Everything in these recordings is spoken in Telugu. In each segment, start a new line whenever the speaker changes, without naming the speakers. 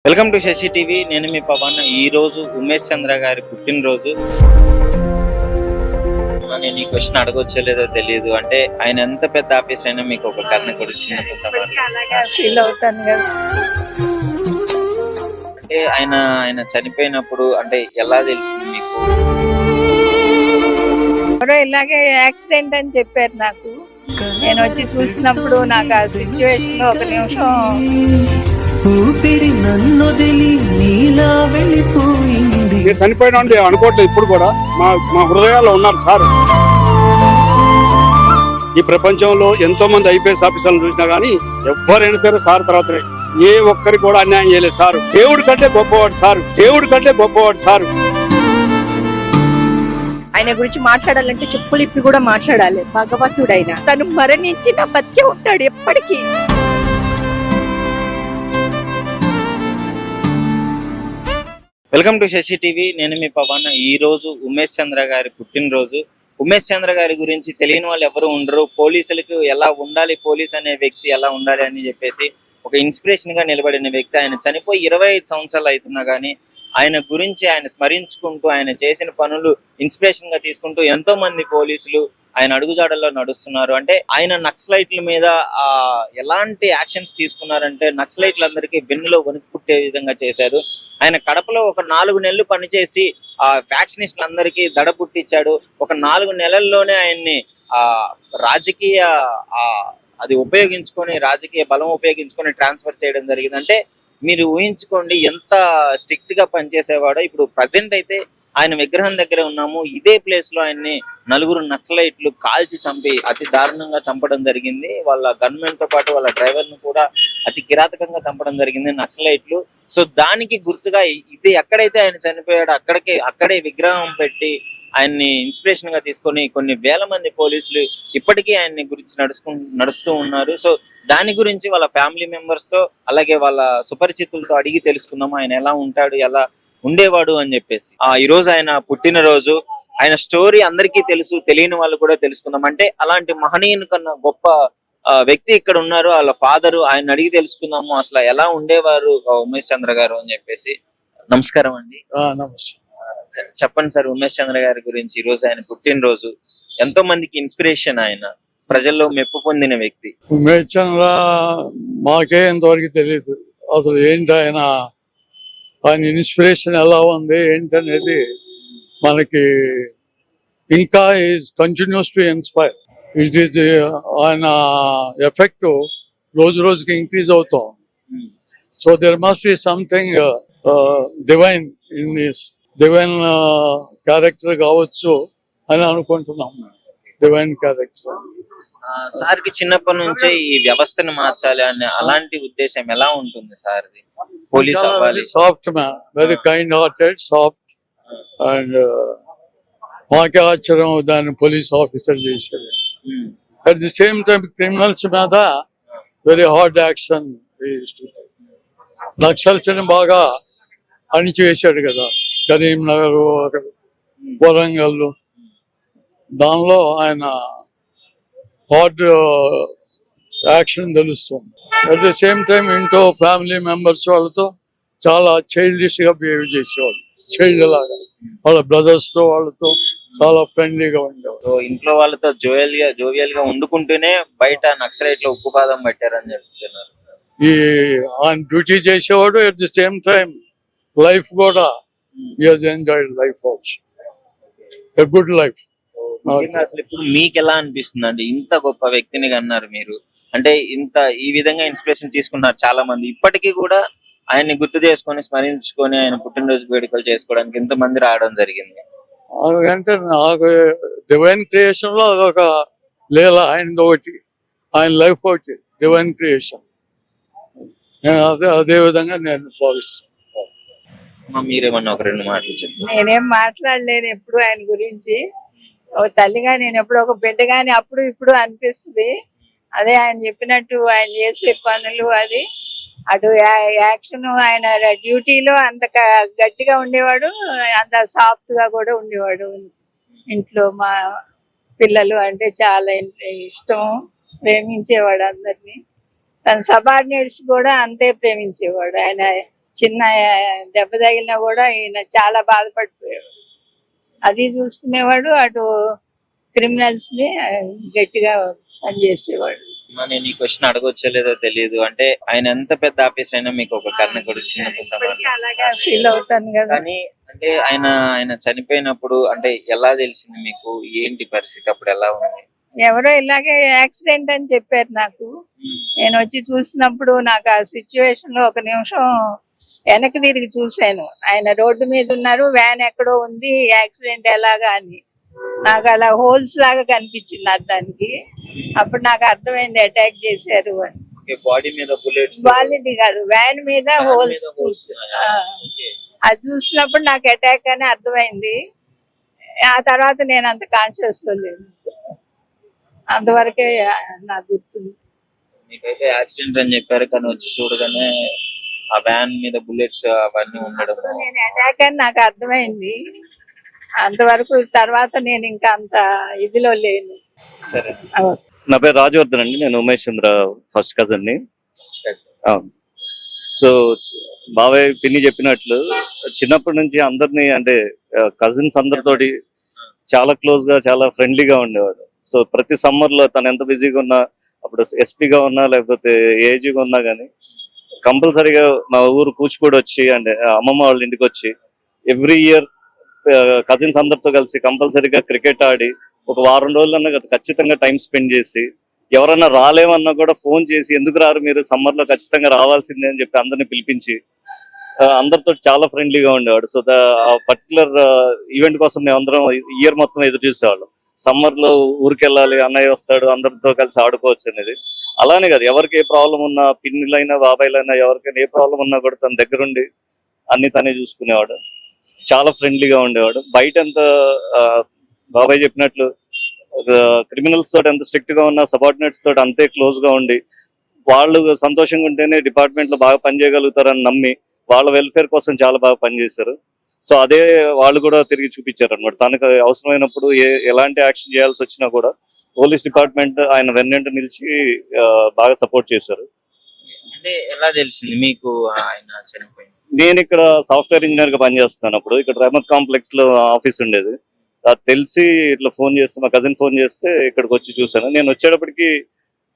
Welcome to Shashi TV. నేను మీ పవన్. ఈ రోజు ఉమేష్ చంద్ర గారి పుట్టినరోజు. నేను ఈ క్వశ్చన్ అడగొచ్చో లేదో తెలియదు. అంటే ఆయన ఎంత పెద్ద ఆఫీసర్ అయినా మీకు ఒక కన్న కొడుకు చిన్న సవాల్. అంటే ఆయన చనిపోయినప్పుడు అంటే ఎలా తెలిసింది మీకు?
ఎవరో ఇలాగే యాక్సిడెంట్ అని చెప్పారు నాకు. నేను వచ్చి చూసినప్పుడు నాకు ఆ సిచ్యువేషన్ లో ఒక నిమిషం
చనిపోయినా అనుకోవట్లేదు. ఇప్పుడు కూడా మా హృదయాల్లో ఉన్నారు సార్. ఈ ప్రపంచంలో ఎంతో మంది ఐపీఎస్ ఆఫీసర్లు చూసినా గానీ ఎవరైనా సరే సార్ తర్వాత ఏ ఒక్కరి కూడా అన్యాయం చేయలేదు సార్. దేవుడి కంటే గొప్పవాడు సార్. దేవుడి కంటే గొప్పవాడు సార్.
ఆయన గురించి మాట్లాడాలంటే చెప్పులు ఇప్పి కూడా మాట్లాడాలి. భగవంతుడైన తను మరణించిన బతికే ఉంటాడు ఎప్పటికీ.
Welcome to Shashi TV. నేను మీ పవన్. ఈ రోజు ఉమేష్ చంద్ర గారి పుట్టినరోజు. ఉమేష్ చంద్ర గారి గురించి తెలియని వాళ్ళు ఎవరు ఉండరు. పోలీసులకు ఎలా ఉండాలి, పోలీస్ అనే వ్యక్తి ఎలా ఉండాలి అని చెప్పేసి ఒక ఇన్స్పిరేషన్ గా నిలబడిన వ్యక్తి. ఆయన చనిపోయి 25 సంవత్సరాలు అవుతున్నా గానీ ఆయన గురించి ఆయన స్మరించుకుంటూ ఆయన చేసిన పనులు ఇన్స్పిరేషన్ గా తీసుకుంటూ ఎంతో మంది పోలీసులు ఆయన అడుగుజాడల్లో నడుస్తున్నారు. అంటే ఆయన నక్సలైట్ల మీద ఎలాంటి యాక్షన్స్ తీసుకున్నారంటే నక్సలైట్లందరికీ వెన్నులో వణుకు పుట్టే విధంగా చేశారు. ఆయన కడపలో ఒక 4 నెలలు పనిచేసి ఆ ఫ్యాక్షనిస్టులందరికీ దడ పుట్టించాడు. ఒక 4 నెలల్లోనే ఆయన్ని రాజకీయ అది ఉపయోగించుకొని, రాజకీయ బలం ఉపయోగించుకొని ట్రాన్స్ఫర్ చేయడం జరిగింది. అంటే మీరు ఊహించుకోండి ఎంత స్ట్రిక్ట్ గా పనిచేసేవాడో. ఇప్పుడు ప్రజెంట్ అయితే ఆయన విగ్రహం దగ్గర ఉన్నాము. ఇదే ప్లేస్ లో ఆయన్ని 4 నక్సలైట్లు కాల్చి చంపి అతి దారుణంగా చంపడం జరిగింది. వాళ్ళ గన్మెన్ తో పాటు వాళ్ళ డ్రైవర్ ను కూడా అతి కిరాతకంగా చంపడం జరిగింది నక్సలైట్లు. సో దానికి గుర్తుగా ఇది ఎక్కడైతే ఆయన చనిపోయాడో అక్కడే విగ్రహం పెట్టి ఆయన్ని ఇన్స్పిరేషన్ గా తీసుకొని కొన్ని వేల మంది పోలీసులు ఇప్పటికీ ఆయన్ని గురించి నడుస్తూ ఉన్నారు. సో దాని గురించి వాళ్ళ ఫ్యామిలీ మెంబర్స్ తో అలాగే వాళ్ళ సుపరిచితులతో అడిగి తెలుసుకుందాము ఆయన ఎలా ఉంటాడు, ఎలా ఉండేవాడు అని చెప్పేసి. ఈ రోజు ఆయన పుట్టినరోజు. ఆయన స్టోరీ అందరికీ తెలుసు, తెలియని వాళ్ళు కూడా తెలుసుకుందాం. అంటే అలాంటి మహనీయుని కన్నా గొప్ప వ్యక్తి ఇక్కడ ఉన్నారు. వాళ్ళ ఫాదరు. ఆయన అడిగి తెలుసుకుందాము అసలు ఎలా ఉండేవారు ఉమేష్ చంద్ర గారు అని చెప్పేసి. నమస్కారం అండి.
నమస్తే.
చెప్పండి సార్, ఉమేష్ చంద్ర గారి గురించి. ఈ రోజు ఆయన పుట్టినరోజు. ఎంతో మందికి ఇన్స్పిరేషన్. ఆయన ప్రజల్లో మెప్పు పొందిన వ్యక్తి.
ఉమేష్ చంద్ర మాకే ఇంతవరకు తెలియదు అసలు ఏంటి ఆయన ఇన్స్పిరేషన్ ఎలా ఉంది ఏంటనేది మనకి. ఇంకా is continues to inspire. It is ఆయన ఎఫెక్ట్ రోజు రోజుకి ఇంక్రీజ్ అవుతాం. So there must be something divine in this. Divine character కావచ్చు అని అనుకుంటున్నాం. Divine character.
సార్కి చిన్నప్పటి నుంచే ఈ వ్యవస్థను మార్చాలి అనే అలాంటి ఉద్దేశం ఎలా ఉంటుంది సార్ది? పోలీస్ అవ్వాలి.
Soft man, very kind hearted, soft. And మాకే ఆశ్చర్యం దాన్ని పోలీస్ ఆఫీసర్ చేశారు. At the same time criminals మీద వెరీ హార్డ్ యాక్షన్. నక్సల్స్ ని బాగా అణిచివేశాడు కదా, కరీంనగర్, వరంగల్. దానిలో ఆయన హార్డ్ యాక్షన్ తెలుస్తుంది. అట్ ది సేమ్ టైం ఇంట్లో ఫ్యామిలీ మెంబర్స్ వాళ్ళతో చాలా చైల్డిష్ గా బిహేవ్ చేసేవాడు. చైల్డ్ లాగా వాళ్ళ బ్రదర్స్ తో వాళ్ళతో చాలా ఫ్రెండ్లీగా ఉండేవాడు.
ఇంట్లో వాళ్ళతో జోవియల్ గా వండుకుంటూనే బయట నక్సలైట్ లో ఉక్కుపాదం పెట్టారని చెప్తున్నారు.
ఆయన డ్యూటీ చేసేవాడు. At the same time life కూడా enjoyed life also, a good life.
అసలు ఇప్పుడు మీకు ఎలా అనిపిస్తుంది అండి? ఇంత గొప్ప వ్యక్తిని అన్నారు మీరు. అంటే ఈ విధంగా ఇన్స్పిరేషన్ తీసుకున్నారు చాలా మంది. ఇప్పటికీ కూడా ఆయన్ని గుర్తు చేసుకొని స్మరించుకొని ఆయన పుట్టినరోజు వేడుకలు చేసుకోవడానికి ఇంత మంది రావడం జరిగింది.
అంటే నాకు డివైన్ క్రియేషన్ లో అదొక లీల. ఆయనది ఒకటి, ఆయన లైఫ్ ఒకటి డివైన్ క్రియేషన్. అదే విధంగా నేను భావిస్తాను.
మీరేమన్నా ఒక 2 మాటలు చెప్పండి.
నేనేం మాట్లాడలేను ఎప్పుడు ఆయన గురించి. ఒక తల్లిగా నేను ఎప్పుడు, ఒక బిడ్డగాని అప్పుడు ఇప్పుడు అనిపిస్తుంది. అదే ఆయన చెప్పినట్టు ఆయన చేసే పనులు, అది అటు యాక్షన్, ఆయన డ్యూటీలో అంత గట్టిగా ఉండేవాడు, అంత సాఫ్ట్ గా కూడా ఉండేవాడు. ఇంట్లో మా పిల్లలు అంటే చాలా ఇష్టం, ప్రేమించేవాడు అందరినీ. తన సబార్డినేట్స్ కూడా అంతే ప్రేమించేవాడు. ఆయన చిన్న దెబ్బ తగిలినా కూడా ఈయన చాలా బాధపడిపోయాడు. అది చూసుకునేవాడు, అటు క్రిమినల్స్ ని గట్టిగా పనిచేసేవాడు.
నేను ఈ క్వశ్చన్ అడగొచ్చో లేదో తెలియదు, అంటే ఆయన ఎంత పెద్ద ఆఫీసర్ అయినా మీకు ఒక కర్ణకుడు చిన్న
ఇప్పటికీ అలాగే ఫీల్ అవుతాను కదా.
కానీ అంటే ఆయన చనిపోయినప్పుడు అంటే ఎలా తెలిసింది మీకు? ఏంటి పరిస్థితి అప్పుడు, ఎలా ఉంది?
ఎవరో ఇలాగే యాక్సిడెంట్ అని చెప్పారు నాకు. నేను వచ్చి చూసినప్పుడు నాకు ఆ సిచ్యువేషన్ లో ఒక నిమిషం వెనక్కి తిరిగి చూశాను. ఆయన రోడ్డు మీద ఉన్నారు, వ్యాన్ ఎక్కడో ఉంది, యాక్సిడెంట్ ఎలాగా అని నాకు అలా హోల్స్ లాగా కనిపించింది అద్దానికి. అప్పుడు నాకు అర్థమైంది అటాక్ చేశారు అని.
బాడీ మీద బుల్లెట్స్,
క్వాలిటీ కాదు, వ్యాన్ మీద హోల్స్ చూసి అది చూసినప్పుడు నాకు అటాక్ అని అర్థమైంది. ఆ తర్వాత నేను అంత కాన్షియస్ లో లేదు, అంతవరకే నాకు గుర్తుంది.
మీకైతే యాక్సిడెంట్ అని చెప్పారు, కానీ వచ్చి చూడగానే ఆ వ్యాన్ మీద బుల్లెట్స్ అవన్నీ ఉండడం,
నేను అటాక్ అని నాకు అర్థమైంది. అంతవరకు తర్వాత నేను ఇంకా అంత ఇదిలో లేను.
సరే.
నా పేరు రాజవర్ధన్ అండి. నేను ఉమేష్ చంద్ర ఫస్ట్ కజన్ ని. సో బాబాయ్ పిన్ని చెప్పినట్లు చిన్నప్పటి నుంచి అందరినీ అంటే కజిన్స్ అందరితోటి చాలా క్లోజ్ గా, చాలా ఫ్రెండ్లీగా ఉండేవాడు. సో ప్రతి సమ్మర్ లో తను ఎంత బిజీగా ఉన్నా, అప్పుడు ఎస్పీగా ఉన్నా లేకపోతే ఏజీగా ఉన్నా కానీ కంపల్సరీగా మా ఊరు కూచిపూడి వచ్చి అంటే అమ్మమ్మ వాళ్ళ ఇంటికి వచ్చి ఎవ్రీ ఇయర్ కజిన్స్ అందరితో కలిసి కంపల్సరీగా క్రికెట్ ఆడి ఒక వారం రోజులన్నా ఖచ్చితంగా టైం స్పెండ్ చేసి, ఎవరన్నా రాలేమన్నా కూడా ఫోన్ చేసి ఎందుకు రారు మీరు, సమ్మర్ లో ఖచ్చితంగా రావాల్సిందే అని చెప్పి అందరిని పిలిపించి అందరితో చాలా ఫ్రెండ్లీగా ఉండేవాడు. సో ఆ పర్టికులర్ ఈవెంట్ కోసం మేమందరం ఇయర్ మొత్తం ఎదురు చూసేవాళ్ళం. సమ్మర్ లో ఊరికి వెళ్ళాలి, అన్నయ్య వస్తాడు, అందరితో కలిసి ఆడుకోవచ్చు అనేది. అలానే కాదు, ఎవరికి ఏ ప్రాబ్లం ఉన్నా, పిన్నిలైనా బాబాయ్లైనా ఎవరికైనా ఏ ప్రాబ్లం ఉన్నా కూడా తన దగ్గరుండి అన్ని తనే చూసుకునేవాడు. చాలా ఫ్రెండ్లీగా ఉండేవాడు. బయట ఎంత బాబాయ్ చెప్పినట్లు క్రిమినల్స్ తోటి ఎంత స్ట్రిక్ట్ గా ఉన్నా సబార్డినేట్స్ తోటి అంతే క్లోజ్ గా ఉండి, వాళ్ళు సంతోషంగా ఉంటేనే డిపార్ట్మెంట్ లో బాగా పనిచేయగలుగుతారని నమ్మి వాళ్ళ వెల్ఫేర్ కోసం చాలా బాగా పనిచేశారు. సో అదే వాళ్ళు కూడా తిరిగి చూపించారు అనమాట. తనకు అవసరమైనప్పుడు ఎలాంటి యాక్షన్ చేయాల్సి వచ్చినా కూడా పోలీస్ డిపార్ట్మెంట్ ఆయన వెన్నెంట నిలిచి బాగా సపోర్ట్ చేశారు.
అంటే ఎలా తెలిసింది మీకు ఆయన చనిపోయింది?
నేను ఇక్కడ సాఫ్ట్వేర్ ఇంజనీర్ గా పనిచేస్తాను. అప్పుడు ఇక్కడ రెహమత్ కాంప్లెక్స్ లో ఆఫీస్ ఉండేది. అది తెలిసి ఇట్లా ఫోన్ చేస్తే, మా కజిన్ ఫోన్ చేస్తే ఇక్కడికి వచ్చి చూసాను. నేను వచ్చేటప్పటికి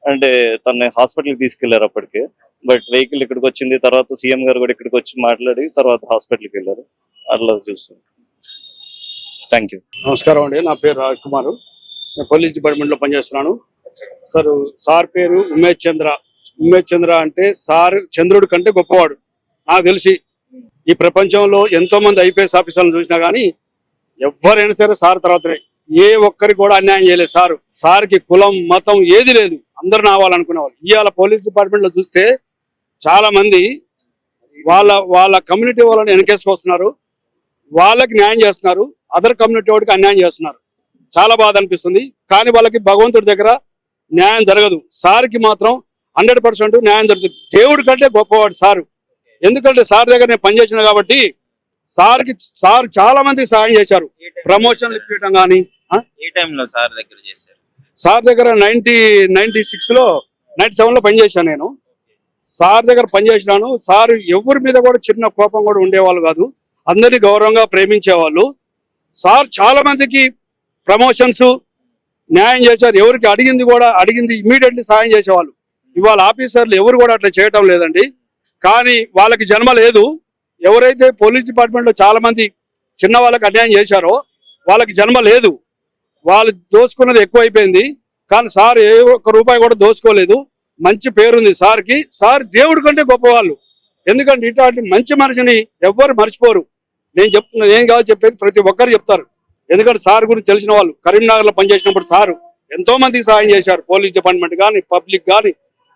అంటే తన హాస్పిటల్కి తీసుకెళ్లారు అప్పటికే, బట్ వెహికల్ ఇక్కడికి వచ్చింది. తర్వాత సీఎం గారు కూడా ఇక్కడికి వచ్చి మాట్లాడి తర్వాత హాస్పిటల్కి వెళ్ళారు. అట్లా చూసాను. Thank you.
నమస్కారం అండి, నా పేరు రాజ్ కుమార్, నేను పోలీస్ డిపార్ట్మెంట్ లో పనిచేస్తున్నాను. సార్ పేరు ఉమేష్ చంద్ర. ఉమేష్ చంద్ర అంటే సార్ చంద్రుడి కంటే గొప్పవాడు. నాకు తెలిసి ఈ ప్రపంచంలో ఎంతో మంది ఐపీఎస్ ఆఫీసర్లను చూసినా కానీ ఎవరైనా సరే సార్ తర్వాతనే. ఏ ఒక్కరికి కూడా అన్యాయం చేయలేదు సారు. సార్కి కులం మతం ఏది లేదు, అందరు నావాలనుకునేవాళ్ళు. ఇవాళ పోలీస్ డిపార్ట్మెంట్ లో చూస్తే చాలా మంది వాళ్ళ కమ్యూనిటీ వాళ్ళని వెనకేసుకొస్తున్నారు, వాళ్ళకి న్యాయం చేస్తున్నారు, అదర్ కమ్యూనిటీ వాడికి అన్యాయం చేస్తున్నారు. చాలా బాధ అనిపిస్తుంది. కానీ వాళ్ళకి భగవంతుడి దగ్గర న్యాయం జరగదు. సార్కి మాత్రం 100% న్యాయం జరుగుతుంది. దేవుడి కంటే గొప్పవాడు సారు. ఎందుకంటే సార్ దగ్గర నేను పనిచేసిన కాబట్టి సార్ చాలా మందికి సహాయం చేశారు. ప్రమోషన్లు ఇప్పించడం కానీ.
ఏ టైంలో సార్ దగ్గర చేశారు?
సార్ దగ్గర 97లో పనిచేశాను నేను. సార్ దగ్గర పనిచేసినాను. సార్ ఎవరి మీద కూడా చిన్న కోపం కూడా ఉండేవాళ్ళు కాదు, అందరినీ గౌరవంగా ప్రేమించేవాళ్ళు. సార్ చాలా మందికి ప్రమోషన్స్ న్యాయం చేశారు. ఎవరికి అడిగింది ఇమీడియట్లీ సహాయం చేసేవాళ్ళు. ఇవాళ ఆఫీసర్లు ఎవరు కూడా అట్లా చేయటం లేదండి. కానీ వాళ్ళకి జన్మ లేదు. ఎవరైతే పోలీస్ డిపార్ట్మెంట్ లో చాలా మంది చిన్న వాళ్ళకి అన్యాయం చేశారో వాళ్ళకి జన్మ లేదు. వాళ్ళు దోచుకున్నది ఎక్కువైపోయింది. కానీ సార్ ఏ ఒక్క రూపాయి కూడా దోచుకోలేదు. మంచి పేరుంది సార్కి. సార్ దేవుడి కంటే గొప్పవాళ్ళు. ఎందుకంటే ఇట్లాంటి మంచి మనిషిని ఎవ్వరు మర్చిపోరు. నేను చెప్తున్నా, ఏం కాదు చెప్పేది ప్రతి ఒక్కరు చెప్తారు. ఎందుకంటే సార్ గురించి తెలిసిన వాళ్ళు కరీంనగర్ లో పనిచేసినప్పుడు సారు ఎంతో మందికి సహాయం చేశారు. పోలీస్ డిపార్ట్మెంట్ కానీ, పబ్లిక్ కానీ,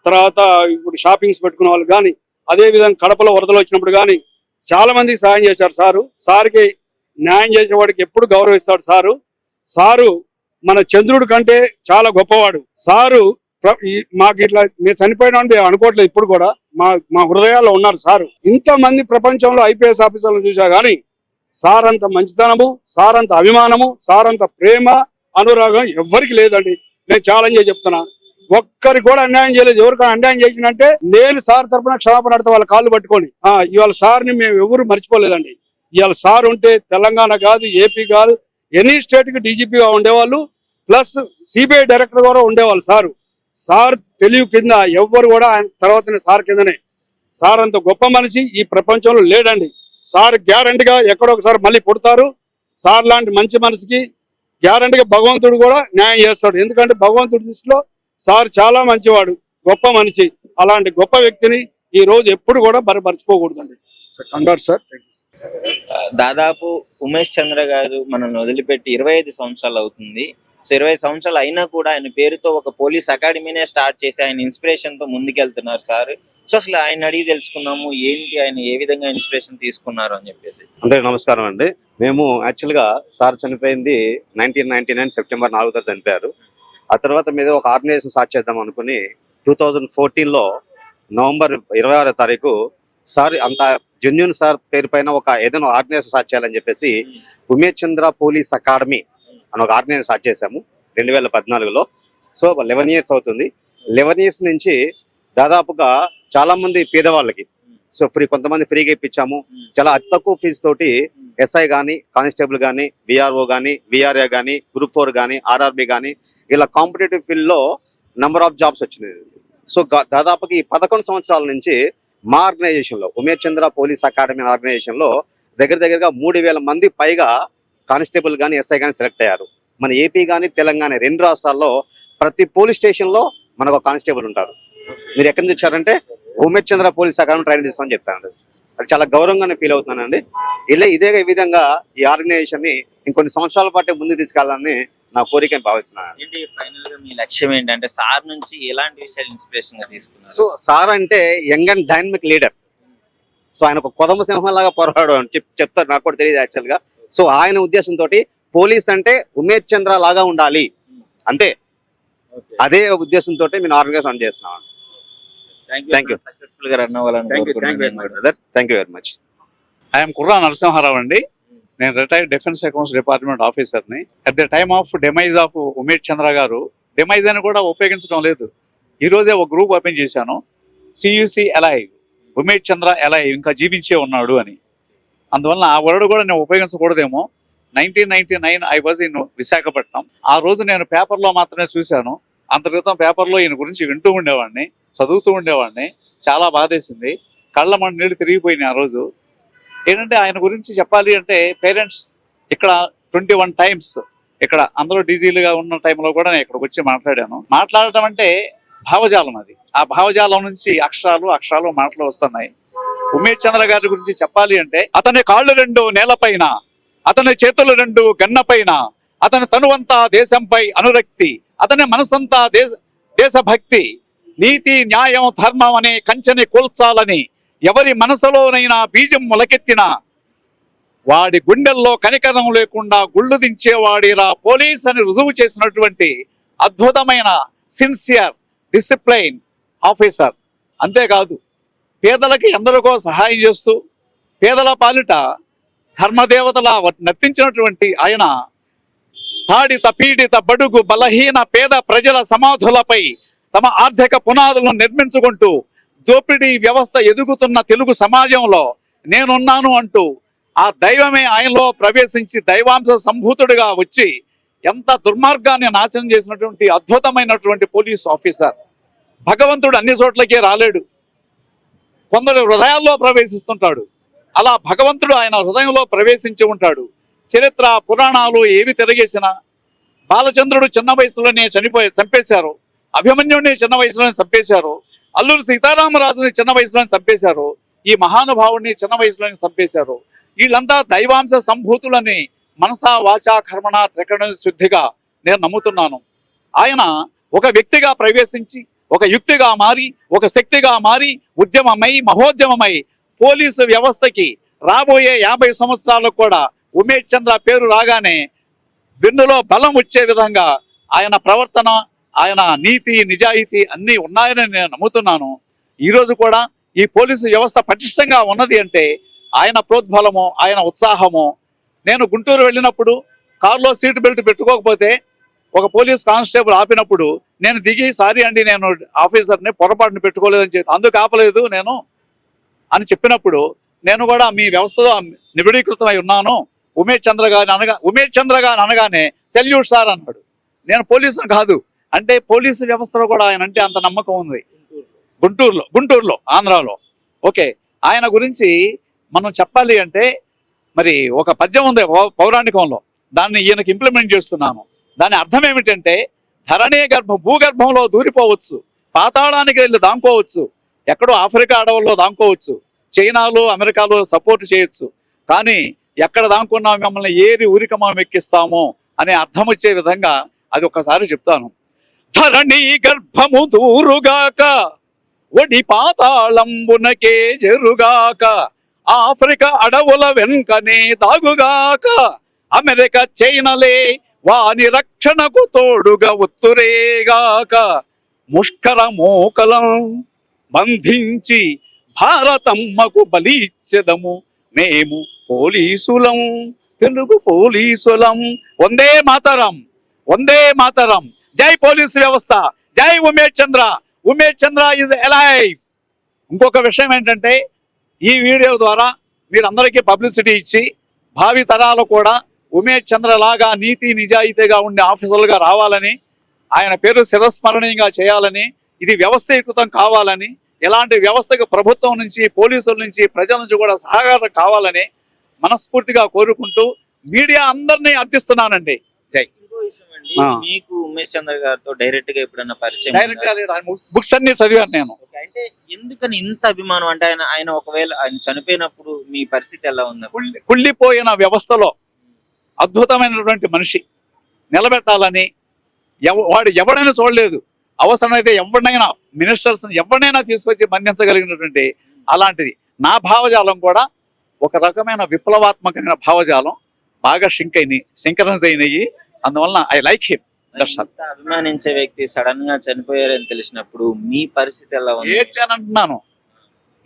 తర్వాత ఇప్పుడు షాపింగ్స్ పెట్టుకున్న వాళ్ళు కానీ, అదే విధంగా కడపలో వరదలు వచ్చినప్పుడు కానీ చాలా మందికి సహాయం చేశారు సారు. సార్కి న్యాయం చేసేవాడికి ఎప్పుడు గౌరవిస్తాడు సారు. మన చంద్రుడి కంటే చాలా గొప్పవాడు సారు. మాకు ఇట్లా మేము చనిపోయినా అనుకోవట్లేదు. ఇప్పుడు కూడా మా హృదయాల్లో ఉన్నారు సారు. ఇంతమంది ప్రపంచంలో ఐపీఎస్ ఆఫీసర్లను చూసా కానీ సార్ అంత మంచితనము, సార్ అంత అభిమానము, సార్ అంత ప్రేమ అనురాగం ఎవ్వరికి లేదండి. నేను ఛాలెంజ్ చెప్తున్నా. ఒక్కరికి కూడా అన్యాయం చేయలేదు. ఎవరికైనా అన్యాయం చేసినంటే నేను సార్ తరపున క్షమాపణ అడతా వాళ్ళ కాళ్ళు పట్టుకొని. ఇవాళ సార్ని మేము ఎవరు మర్చిపోలేదండి. ఇవాళ సార్ ఉంటే తెలంగాణ కాదు, ఏపీ కాదు, ఎనీ స్టేట్ కి డీజీపీగా ఉండేవాళ్ళు, ప్లస్ సిబిఐ డైరెక్టర్ కూడా ఉండేవాళ్ళు. సార్ తెలివి కింద ఎవ్వరు కూడా ఆయన తర్వాత సార్ కిందనే. సార్ అంత గొప్ప మనిషి ఈ ప్రపంచంలో లేడండి. సార్ గ్యారంటీగా ఎక్కడో ఒకసారి మళ్ళీ పుడతారు. సార్ లాంటి మంచి మనిషికి గ్యారంటీగా భగవంతుడు కూడా న్యాయం చేస్తాడు. ఎందుకంటే భగవంతుడి దృష్టిలో సార్ చాలా మంచివాడు, గొప్ప మనిషి. అలాంటి గొప్ప వ్యక్తిని ఈ రోజు ఎప్పుడు కూడా మర్చిపోకూడదండి. Congrats sir.
దాదాపు ఉమేష్ చంద్ర గారు మనల్ని వదిలిపెట్టి 25 సంవత్సరాలు అవుతుంది. సో 25 సంవత్సరాలు అయినా కూడా ఆయన పేరుతో ఒక పోలీస్ అకాడమీనే స్టార్ట్ చేసి ఆయన ఇన్స్పిరేషన్ తో ముందుకెళ్తున్నారు సార్. సో అసలు ఆయన అడిగి తెలుసుకుందాము, ఏంటి ఆయన ఏ విధంగా ఇన్స్పిరేషన్ తీసుకున్నారు అని చెప్పేసి.
అందరికి నమస్కారం అండి. మేము యాక్చువల్ గా సార్ చనిపోయింది 1999 సెప్టెంబర్ 4వ చనిపోయారు. ఆ తర్వాత మీద ఒక ఆర్గనైజేషన్ స్టార్ట్ చేద్దాం అనుకుని 2014లో నవంబర్ 26వ తారీఖు సార్ అంత జెన్యూన్ సార్ పేరు పైన ఒక ఏదైనా ఆర్గనైజేషన్ స్టార్ట్ చేయాలని చెప్పేసి ఉమేష్ చంద్ర పోలీస్ అకాడమీ అని ఒక ఆర్గనైజేషన్ స్టార్ట్ చేశాము 2014లో. సో 11 ఇయర్స్ అవుతుంది. 11 ఇయర్స్ నుంచి దాదాపుగా చాలా మంది పేదవాళ్ళకి సో కొంతమంది ఫ్రీగా ఇప్పించాము. చాలా అతి తక్కువ ఫీజు తోటి ఎస్ఐ కానీ, కానిస్టేబుల్ కానీ, విఆర్ఓ కానీ, విఆర్ఏ కానీ, గ్రూప్ 4 కానీ, ఆర్ఆర్బి కానీ, ఇలా కాంపిటేటివ్ ఫీల్డ్లో నెంబర్ ఆఫ్ జాబ్స్ వచ్చినాయి. సో దాదాపుగా ఈ 11 సంవత్సరాల నుంచి మా ఆర్గనైజేషన్లో ఉమేష్ చంద్ర పోలీస్ అకాడమీ ఆర్గనైజేషన్లో దగ్గరగా 3000 మంది పైగా కానిస్టేబుల్ కానీ, ఎస్ఐ కానీ సెలెక్ట్ అయ్యారు. మన ఏపీ కానీ, తెలంగాణ 2 రాష్ట్రాల్లో ప్రతి పోలీస్ స్టేషన్లో మనకు ఒక కానిస్టేబుల్ ఉంటారు. మీరు ఎక్కడి నుంచి వచ్చారంటే ఉమేష్ చంద్ర పోలీస్ అకాడమీ ట్రైనింగ్ తీసుకోమని చెప్తానండి. అది చాలా గౌరవంగానే ఫీల్ అవుతున్నానండి. ఇదే విధంగా ఈ ఆర్గనైజేషన్ ని ఇంకొన్ని సంవత్సరాల పాటు ముందుకు తీసుకెళ్లాలని నా కోరిక భావిస్తున్నాను.
ఫైనల్ గా మీ లక్ష్యం ఏంటంటే సార్ నుంచి ఎలాంటి విషయాలు ఇన్స్పిరేషన్ గా తీసుకున్నారు?
సో సార్ అంటే young and dynamic leader. So ఆయన ఒక కొదమ సింహం లాగా పోరాడు అని చెప్తారు, నాకు కూడా తెలియదు యాక్చువల్ గా. సో ఆయన ఉద్దేశంతో పోలీస్ అంటే ఉమేష్ చంద్ర లాగా ఉండాలి అంతే. అదే ఉద్దేశంతో మేము ఆర్గనైజేషన్ రన్ చేస్తున్నాం.
Thank you. సక్సెస్ఫుల్ గా రన్ అవ్వాలని
thank you very much.
I'm Kurra Narasimha Rao అండి. నేను రిటైర్డ్ డిఫెన్స్ అకౌంట్స్ డిపార్ట్మెంట్ ఆఫీసర్ని. At the time of demise of Umesh Chandra గారు, డెమైజ్ అని కూడా ఉపయోగించడం లేదు. ఈ రోజే ఒక గ్రూప్ ఓపెన్ చేశాను, సియుసి అలైవ్, ఉమేష్ చంద్ర అలైవ్, ఇంకా జీవించే ఉన్నాడు అని. అందువల్ల ఆ వర్డ్ కూడా నేను ఉపయోగించకూడదేమో. 1999 ఐ వాజ్ ఇన్ విశాఖపట్నం. ఆ రోజు నేను పేపర్లో మాత్రమే చూశాను. అంత క్రితం పేపర్లో ఈయన గురించి వింటూ ఉండేవాడిని, చదువుతూ ఉండేవాడిని. చాలా బాధేసింది, కళ్ళ మంట నీళ్ళు తిరిగిపోయినాయి ఆ రోజు. ఏంటంటే ఆయన గురించి చెప్పాలి అంటే పేరెంట్స్ ఇక్కడ 21 టైమ్స్ ఇక్కడ అందరూ డీజీలుగా ఉన్న టైంలో కూడా నేను ఇక్కడికి వచ్చి మాట్లాడటం అంటే భావజాలం. అది ఆ భావజాలం నుంచి అక్షరాలు మాటలు వస్తున్నాయి. ఉమేష్ చంద్ర గారి గురించి చెప్పాలి అంటే అతని కాళ్ళు 2 నేలపైన, అతని చేతులు 2 గన్నపైన, అతని తనువంతా దేశంపై అనురక్తి, అతని మనసంతా దేశభక్తి, నీతి న్యాయం ధర్మం అనే కంచెని కూల్చాలని ఎవరి మనసులోనైనా బీజం మొలకెత్తినా వాడి గుండెల్లో కనికరం లేకుండా గుళ్ళు దించేవాడిరా పోలీస్ అని రుజువు చేసినటువంటి అద్భుతమైన సిన్సియర్ డిసిప్లైన్ ఆఫీసర్. అంతేకాదు పేదలకి ఎందరికో సహాయం చేస్తూ పేదల పాలిట ధర్మదేవతలా నర్తించినటువంటి ఆయన తాడిత పీడిత బడుగు బలహీన పేద ప్రజల సమాధులపై తమ ఆర్థిక పునాదులను నిర్మించుకుంటూ దోపిడీ వ్యవస్థ ఎదుగుతున్న తెలుగు సమాజంలో నేనున్నాను అంటూ ఆ దైవమే ఆయనలో ప్రవేశించి దైవాంశ సంభూతుడిగా వచ్చి ఎంత దుర్మార్గాన్ని నాశనం చేసినటువంటి అద్భుతమైనటువంటి పోలీస్ ఆఫీసర్. భగవంతుడు అన్ని చోట్లకే రాలేడు, కొందరు హృదయాల్లో ప్రవేశిస్తుంటాడు. అలా భగవంతుడు ఆయన హృదయంలో ప్రవేశించి ఉంటాడు. చరిత్ర పురాణాలు ఏవి తిరగేసినా బాలచంద్రుడు చిన్న వయసులోనే చంపేశారు, అభిమన్యుడిని చిన్న వయసులోనే చంపేశారు, అల్లూరు సీతారామరాజుని చిన్న వయసులోనే చంపేశారు, ఈ మహానుభావుడిని చిన్న వయసులోనే చంపేశారు. వీళ్ళంతా దైవాంశ సంభూతులని మనసా వాచా కర్మణ త్రికరణ శుద్ధిగా నేను నమ్ముతున్నాను. ఆయన ఒక వ్యక్తిగా ప్రవేశించి ఒక యుక్తిగా మారి ఒక శక్తిగా మారి ఉద్యమమై మహోద్యమమై పోలీసు వ్యవస్థకి రాబోయే 50 సంవత్సరాలకు కూడా ఉమేష్ చంద్ర పేరు రాగానే వెన్నులో బలం వచ్చే విధంగా ఆయన ప్రవర్తన, ఆయన నీతి నిజాయితీ అన్నీ ఉన్నాయని నేను నమ్ముతున్నాను. ఈరోజు కూడా ఈ పోలీసు వ్యవస్థ పటిష్టంగా ఉన్నది అంటే ఆయన ప్రోద్బలము, ఆయన ఉత్సాహము. నేను గుంటూరు వెళ్ళినప్పుడు కారులో సీట్ బెల్ట్ పెట్టుకోకపోతే ఒక పోలీస్ కానిస్టేబుల్ ఆపినప్పుడు నేను దిగి సారీ అండి నేను ఆఫీసర్ని పొరపాటుని పెట్టుకోలేదని చెప్పి అందుకు ఆపలేదు నేను అని చెప్పినప్పుడు నేను కూడా మీ వ్యవస్థలో నిబిడీకృతమై ఉన్నాను ఉమేష్ చంద్ర గారిని అనగానే సెల్యూట్ సార్ అన్నాడు. నేను పోలీసును కాదు అంటే పోలీసు వ్యవస్థలో కూడా ఆయన అంటే అంత నమ్మకం ఉంది. గుంటూరులో ఆంధ్రాలో. ఓకే, ఆయన గురించి మనం చెప్పాలి అంటే మరి ఒక పద్యం ఉంది పౌరాణికంలో, దాన్ని ఈయనకి ఇంప్లిమెంట్ చేస్తున్నాను. దాని అర్థం ఏమిటంటే ధరణి భూగర్భంలో దూరిపోవచ్చు, పాతాళానికి వెళ్ళి దాంకోవచ్చు, ఎక్కడో ఆఫ్రికా అడవుల్లో దాంకోవచ్చు, చైనాలో అమెరికాలో సపోర్ట్ చేయొచ్చు, కానీ ఎక్కడ దాంకున్నా మిమ్మల్ని ఏరి ఉరికమం ఎక్కిస్తామో అనే అర్థం వచ్చే విధంగా అది ఒక్కసారి చెప్తాను. ధరణి గర్భము దూరుగాక, ఒడి పాతాళంబునకే జరుగాక, ఆఫ్రికా అడవుల వెనుకనే దాగుగాక, అమెరికా చైనలే వాని రక్షణకు తోడుగా ఒత్తురేగాక, ముష్కర మోకలం బంధించి భారతమ్మకు బలి ఇచ్చెదము మేము పోలీసులం, తెలుగు పోలీసులం. వందే మాతరం, వందే మాతరం. జై పోలీసు వ్యవస్థ, జై ఉమేష్ చంద్ర. ఉమేష్ చంద్ర ఈజ్ అలైవ్. ఇంకొక విషయం ఏంటంటే ఈ వీడియో ద్వారా మీరందరికీ పబ్లిసిటీ ఇచ్చి భావి తరాలు కూడా ఉమేష్ చంద్ర లాగా నీతి నిజాయితీగా ఉండే ఆఫీసర్లుగా రావాలని, ఆయన పేరు శిరస్మరణీయంగా చేయాలని, ఇది వ్యవస్థీకృతం కావాలని, ఇలాంటి వ్యవస్థకు ప్రభుత్వం నుంచి పోలీసుల నుంచి ప్రజల నుంచి కూడా సహకారం కావాలని మనస్ఫూర్తిగా కోరుకుంటూ మీడియా అందరినీ అర్థిస్తున్నానండి. జై.
మీకు ఉమేష్ చంద్ర గారితో డైరెక్ట్ గా ఎప్పుడన్నా పరిచయం?
డైరెక్ట్ గా బుక్స్ అన్ని చదివాను నేను.
అంటే ఎందుకని ఇంత అభిమానం? అంటే ఆయన ఒకవేళ ఆయన చనిపోయినప్పుడు మీ పరిస్థితి ఎలా ఉంది?
కుళ్ళిపోయిన వ్యవస్థలో అద్భుతమైనటువంటి మనిషి నిలబెట్టాలని వాడు ఎవడైనా చూడలేదు. అవసరమైతే ఎవరినైనా మినిస్టర్స్ ఎవరినైనా తీసుకొచ్చి బంధించగలిగినటువంటి అలాంటిది. నా భావజాలం కూడా ఒక రకమైన విప్లవాత్మకమైన భావజాలం, బాగా సింక్రనైజ్ అయినాయి. అందువలన ఐ లైక్ హిమ్.
అభిమానించే వ్యక్తి సడన్ గా చనిపోయారని తెలిసినప్పుడు మీ పరిస్థితి ఎలా ఉంది?
ఏడ్చానంటున్నాను,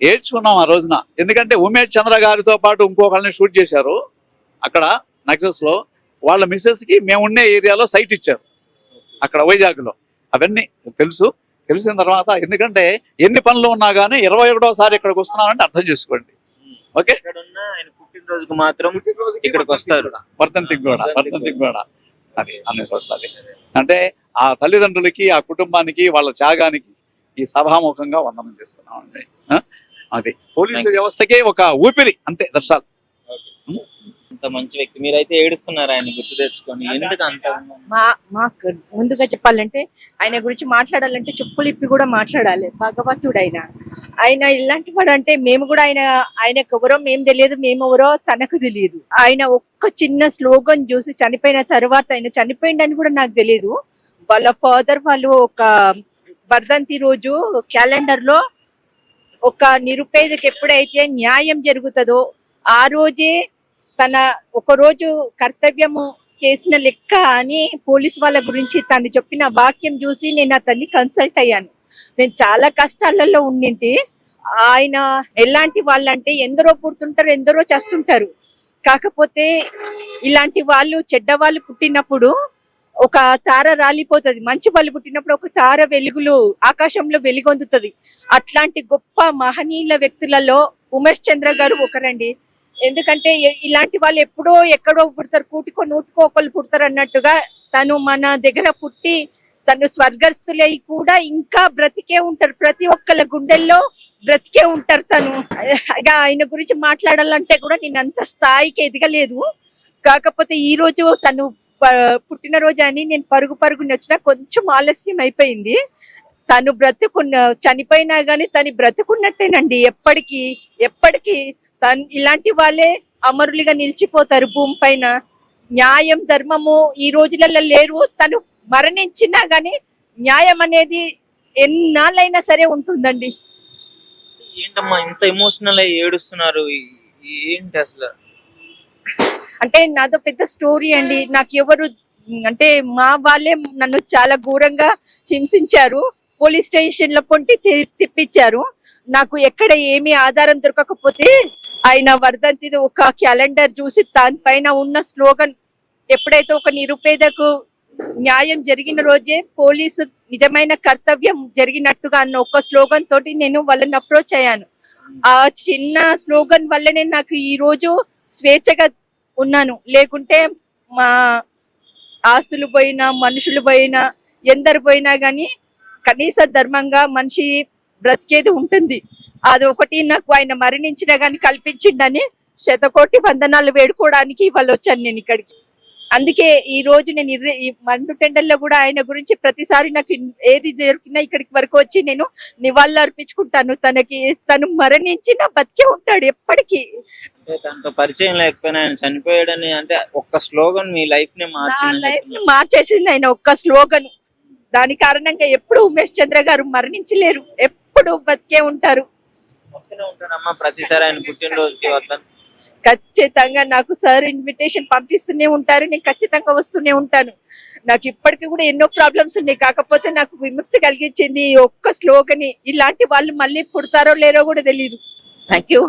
ఏడ్చుకున్నాం ఆ రోజున. ఎందుకంటే ఉమేష్ చంద్ర గారితో పాటు ఇంకొకళ్ళని షూట్ చేశారు అక్కడ నక్సల్స్ లో. వాళ్ళ మిస్సెస్ కి మేము ఉండే ఏరియాలో సైట్ ఇచ్చారు అక్కడ వైజాగ్ లో. అవన్నీ తెలిసిన తర్వాత, ఎందుకంటే ఎన్ని పనులు ఉన్నా కానీ 21వ ఇక్కడికి వస్తున్నానంటే అర్థం చేసుకోండి. ఓకే,
ఆయన పుట్టినరోజుకు మాత్రం ఇక్కడికి వస్తారు,
వర్ధంతికి కూడా అది అన్ని చోట్ల. అది అంటే ఆ తల్లిదండ్రులకి, ఆ కుటుంబానికి, వాళ్ళ త్యాగానికి ఈ సభాముఖంగా వందనం చేస్తున్నాం అండి. అది పోలీసు వ్యవస్థకే ఒక ఊపిరి, అంతే. దర్శాలు
అంత మంచి వ్యక్తి, మీరైతే ఏడుస్తున్నారు ఆయన గుర్తు తెచ్చుకొని. ఎందుకు అంత?
మాకు ముందుగా చెప్పాలంటే ఆయన గురించి మాట్లాడాలంటే చెప్పులు ఇప్పి కూడా మాట్లాడాలి. భగవంతుడు ఆయన ఇలాంటి వాడు. అంటే మేము కూడా ఆయనకు ఎవరో మేము తెలియదు, మేము ఎవరో తనకు తెలియదు. ఆయన ఒక్క చిన్న స్లోగన్ చూసి చనిపోయిన తర్వాత, ఆయన చనిపోయిందని కూడా నాకు తెలియదు. వాళ్ళ ఫాదర్ వాళ్ళు ఒక వర్ధంతి రోజు క్యాలెండర్ లో ఒక నిరుపేదకి ఎప్పుడైతే న్యాయం జరుగుతుందో ఆ రోజే తన ఒకరోజు కర్తవ్యము చేసిన లెక్క అని పోలీస్ వాళ్ళ గురించి తను చెప్పిన వాక్యం చూసి నేను అతన్ని కన్సల్ట్ అయ్యాను. నేను చాలా కష్టాలలో ఉండింటి. ఆయన ఎలాంటి వాళ్ళంటే ఎందరో పుడుతుంటారు, ఎందరో చేస్తుంటారు. కాకపోతే ఇలాంటి వాళ్ళు, చెడ్డ వాళ్ళు పుట్టినప్పుడు ఒక తార రాలిపోతుంది, మంచి వాళ్ళు పుట్టినప్పుడు ఒక తార వెలుగులు ఆకాశంలో వెలుగొందుతుంది. అట్లాంటి గొప్ప మహనీయుల వ్యక్తులలో ఉమేష్ చంద్ర గారు ఒకరండి. ఎందుకంటే ఇలాంటి వాళ్ళు ఎక్కడో పుడతారు, కూటికో నూటికో ఒకళ్ళు పుడతారు అన్నట్టుగా తను మన దగ్గర పుట్టి తను స్వర్గస్థులై కూడా ఇంకా బ్రతికే ఉంటారు. ప్రతి ఒక్కళ్ళ గుండెల్లో బ్రతికే ఉంటారు. తను ఆయన గురించి మాట్లాడాలంటే కూడా నేను అంత స్థాయికి ఎదగలేదు. కాకపోతే ఈ రోజు తను పుట్టినరోజు అని నేను పరుగుని వచ్చినా కొంచెం ఆలస్యం అయిపోయింది. తను చనిపోయినా గానీ తను బ్రతుకున్నట్టేనండి. ఎప్పటికీ తను ఇలాంటి వాళ్ళే అమరులుగా నిలిచిపోతారు భూమి పైన. న్యాయం, ధర్మము ఈ రోజులలో లేరు. తను మరణించినా గానీ న్యాయం అనేది ఎన్నాళ్ళైనా సరే ఉంటుందండి.
ఏంటమ్మా ఇంత ఎమోషనల్ అయ్యి ఏడుస్తున్నారు, ఏంటి అసలు?
అంటే నాదో పెద్ద స్టోరీ అండి. నాకు ఎవరు అంటే మా వాళ్ళే నన్ను చాలా ఘోరంగా హింసించారు. పోలీస్ స్టేషన్ లో పొంటి తిప్పించారు. నాకు ఎక్కడ ఏమీ ఆధారం దొరకకపోతే ఆయన వర్ధంతి ఒక క్యాలెండర్ చూసి దానిపైన ఉన్న స్లోగన్ ఎప్పుడైతే ఒక నిరుపేదకు
న్యాయం జరిగిన రోజే పోలీసు నిజమైన కర్తవ్యం జరిగినట్టుగా అన్న ఒక్క స్లోగన్ తోటి నేను వాళ్ళని అప్రోచ్ అయ్యాను. ఆ చిన్న స్లోగన్ వల్లనే నాకు ఈ రోజు స్వేచ్ఛగా ఉన్నాను. లేకుంటే మా ఆస్తులు పోయినా, మనుషులు పోయినా, ఎందరు పోయినా గానీ కనీస ధర్మంగా మనిషి బ్రతికేది ఉంటుంది. అది ఒకటి నాకు ఆయన మరణించినా గానీ కల్పించిండని శతకోటి వందనాలు వేడుకోవడానికి ఇవాళ వచ్చాను నేను ఇక్కడికి. అందుకే ఈ రోజు నేను ఈ మండు టెండర్లో కూడా ఆయన గురించి ప్రతిసారి నాకు ఏది జరిగినా ఇక్కడికి వరకు వచ్చి నేను నివాళులు అర్పించుకుంటాను. తను మరణించిన బతికే ఉంటాడు ఎప్పటికీ.
తనతో పరిచయం లేకపోయినా ఆయన చనిపోయాడని అంటే ఒక్క స్లోగన్ మీ లైఫ్ ని
మార్చేసింది ఆయన ఒక్క స్లోగన్. దాని కారణంగా ఎప్పుడు ఉమేష్ చంద్ర గారు మరణించలేరు, ఎప్పుడు బతికే ఉంటారు.
వస్తూనే ఉంటారమ్మా ప్రతిసారి ఆయన పుట్టినరోజుకి వస్తాను.
ఖచ్చితంగా నాకు సార్ ఇన్విటేషన్ పంపిస్తూనే ఉంటారు, నేను ఖచ్చితంగా వస్తూనే ఉంటాను. నాకు ఇప్పటికీ కూడా ఎన్నో ప్రాబ్లమ్స్ ఉన్నాయి, కాకపోతే నాకు విముక్తి కలిగించింది ఒక్క స్లోగని. ఇలాంటి వాళ్ళు మళ్ళీ పుడతారో లేరో కూడా తెలియదు. Thank you.